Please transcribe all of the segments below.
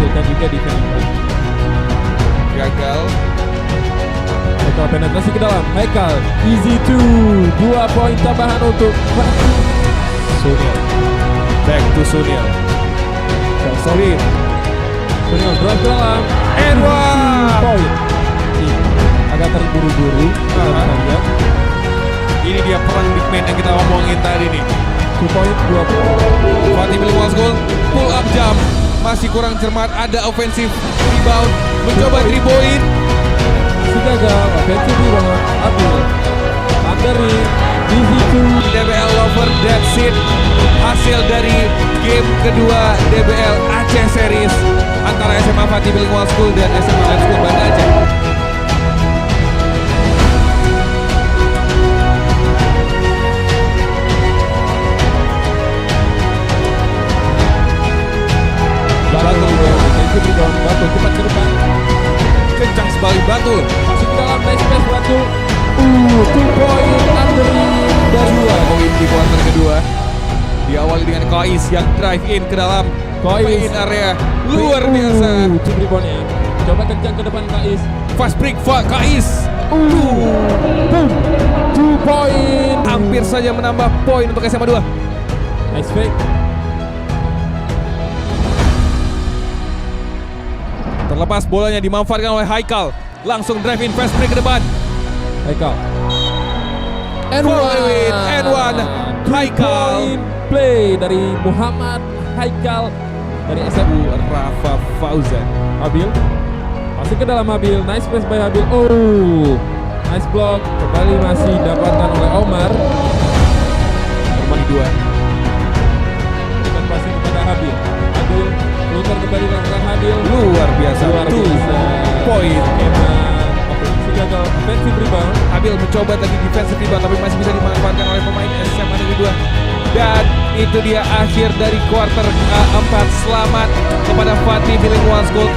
menghasilkan juga defense. Gagal. Haikal penetrasi ke dalam. Haikal easy 2 poin tambahan untuk Sunil. Back to Sunil. Solid. Sunil drive ke dalam. And one. Poin. Agak terburu-buru. Ini dia perang big man yang kita omongin tadi nih. 2 poin, 2 poin. Fatih Bilingual School pull up jump. Masih kurang cermat, ada offensive rebound. Mencoba 3 point. Si gagal, offensive rebound. Abdul Andari, easy 2. DBL lover, that's it. Hasil dari game kedua DBL Aceh Series antara SMA Fatih Bilingual School dan SMA Lab School Banda Aceh. Batu cepat ke depan. Kencang sekali Batul. Masuk ke dalam nice pass Batu. 2 poin Andari dan 2 poin di kuarter kedua. Diawali dengan Kais yang drive in ke dalam Kais main area. Luar biasa. Cipri poinnya. Coba kencang ke depan Kais. Fast break Kais. 2 poin. Hampir saja menambah poin untuk SMA 2. Nice fake. Terlepas bolanya dimanfaatkan oleh Haikal. Langsung drive in fast break ke depan. Haikal. And one. Haikal. Play dari Muhammad Haikal dari SMU Rafa Fauzan. Habil. Masih ke dalam Habil. Nice pass by Habil. Nice block. Kembali masih dapatkan oleh Omar. Nomor 2. Berikan passing kepada Habil. Habil putar kembali lakukan Habil. Luar biasa. Poin. Gagal offensive rebound. Habil mencoba tadi defensive rebound tapi masih bisa dimanfaatkan oleh pemain SMA Negeri 2. Dan itu dia akhir dari kuarter keempat. Selamat kepada Fatih Bilingual School.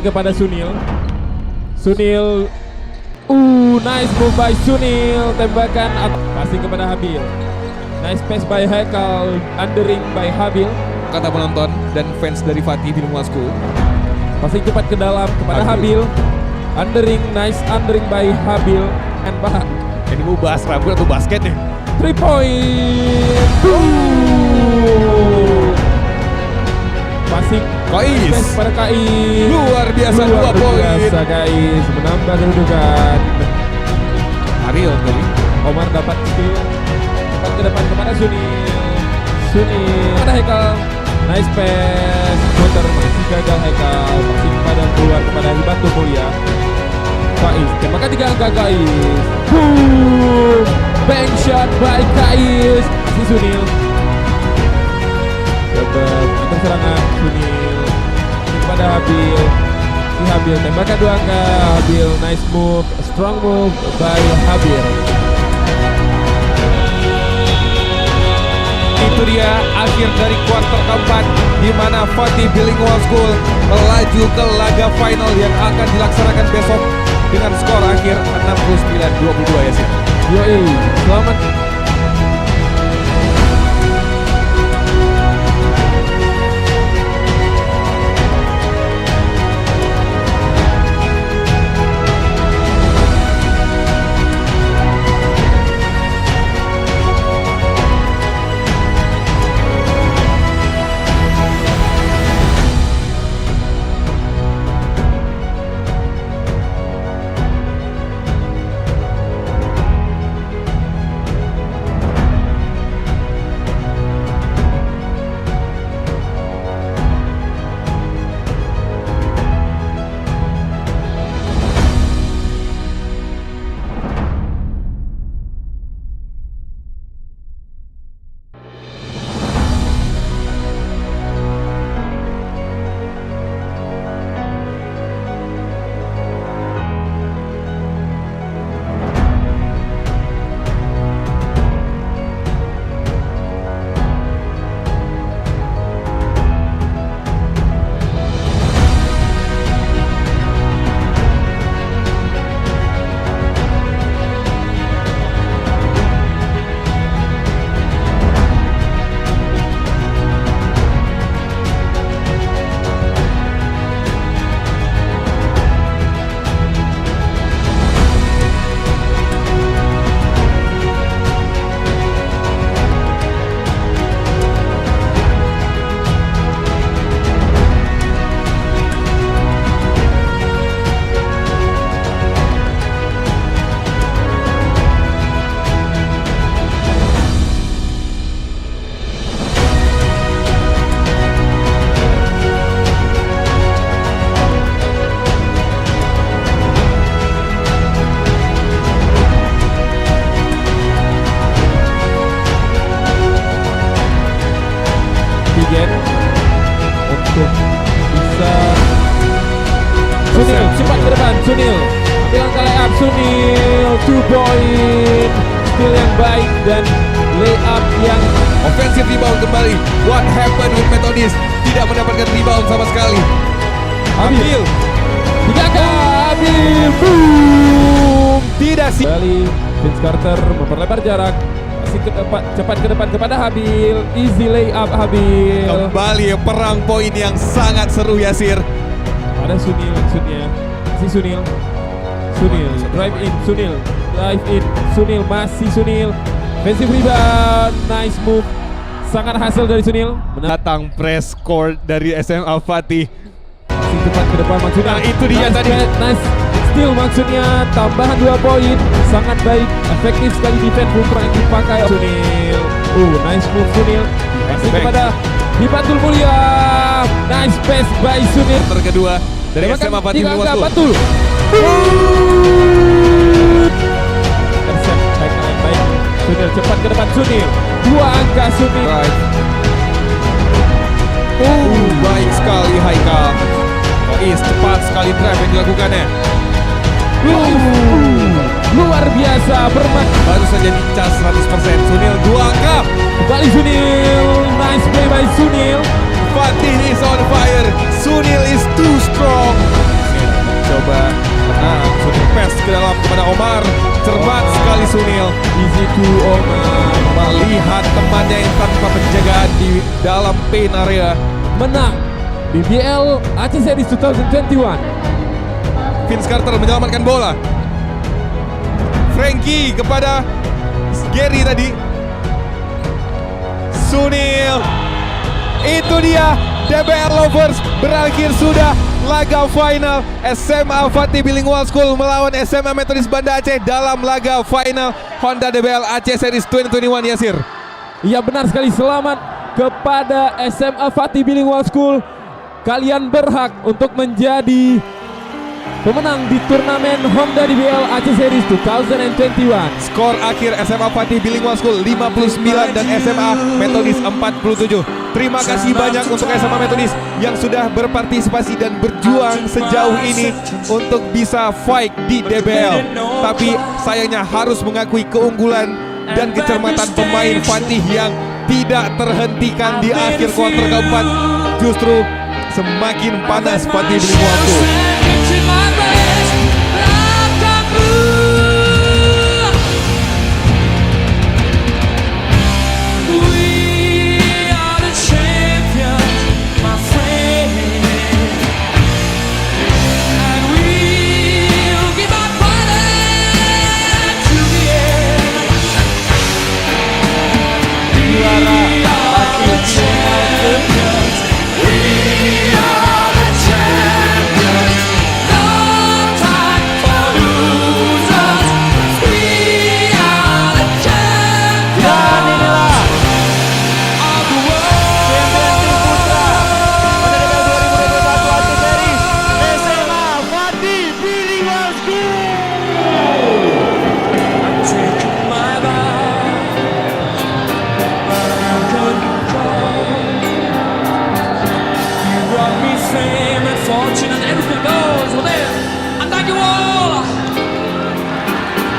Kepada Sunil. Nice move by Sunil. Tembakan passing kepada Habil. Nice pass by Haikal. Undering by Habil. Kata penonton dan fans dari Fatih Bilingual School. Passing cepat ke dalam kepada Habil. Undering, nice undering by Habil and Bahak. Ini mau bahas rambut atau basket nih? 3 point. Passing Kais pada Kais. Luar biasa 2 poin. Luar biasa Kais menambah kedudukan. Ariel tadi. Omar dapat skill. Cepat ke depan kepada Sunil. Ada Haikal. Nice pass. Putar masih gagal Haikal. Masih kepada keluar kepada Batu Mulia. Kais. Tembakan 3 angka Kais. Bank shot by Kais. Masih Sunil. Dapat itu serangan Sunil kepada Habil. Si Habil tembakan 2 angka. Habil nice move, strong move by Habil. Itu dia akhir dari kuarter keempat di mana Fatih Bilingual School melaju ke laga final yang akan dilaksanakan besok dengan skor akhir 69-22 ya sih. Yoi, selamat untuk bisa Sunil cepat ke depan. Sunil ambil langkah layup. Sunil 2 point, skill yang baik dan layup yang Offensive rebound kembali. What happened with Methodist? Tidak mendapatkan rebound sama sekali. Habil 3K. Habil boom. tidak sih. Kembali Vince Carter memperlebar jarak. Masih ke depan, cepat ke depan kepada Habil. Easy layup Habil. Kembali perang poin yang sangat seru, Yasir. Ada Sunil maksudnya. Si Sunil. Sunil drive in. Sunil drive in. Sunil masih Sunil. Offensive rebound. Nice move. Sangat hasil dari Sunil. Datang press court dari SMA Fatih. Masih cepat ke depan maksudnya. Nah, itu dia nice tadi. Nice steal maksudnya. Tambahan 2 poin. Sangat baik. Efektif sekali defense bumper yang dipakai Sunil. Nice move Sunil. Masih kepada Hibatul Mulia. Nice pass by Sunil. Kedua dari SMA Fatih Luas School. Betul. Intercept baik baik. Sunil cepat ke depan. Sunil 2 angka Sunil. Right. Baik sekali Haikal. Cepat sekali drive yang dilakukannya. Luar biasa bermain. Baru saja dicas 100%. Sunil 2 angka. Kembali Sunil. Nice play by Sunil. Fatih is on fire. Sunil is too strong. Coba tenang. Sunil pass ke dalam kepada Omar. Cermat sekali Sunil. Easy to Omar. Melihat temannya yang tanpa penjagaan di dalam paint area. Menang BBL Aceh Series 2021. Vince Carter menyelamatkan bola. Frankie kepada Gary tadi. Sunil. Itu dia, DBL Lovers berakhir sudah laga final. SMA Fatih Bilingual School melawan SMA Methodist Banda Aceh dalam laga final Honda DBL Aceh Series 2021, Yasir. Iya benar sekali, selamat kepada SMA Fatih Bilingual School. Kalian berhak untuk menjadi pemenang di turnamen Honda DBL Aceh Series 2021. Skor akhir SMA Fatih Bilingual School 59 dan SMA Methodist 47. Terima kasih banyak untuk SMA Methodist yang sudah berpartisipasi dan berjuang sejauh ini untuk bisa fight di DBL. Tapi sayangnya harus mengakui keunggulan dan kecermatan pemain Fatih yang tidak terhentikan di akhir kuarter keempat. Justru semakin panas Fatih Bilingual School.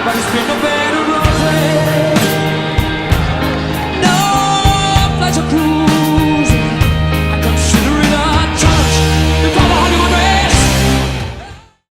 But it's been a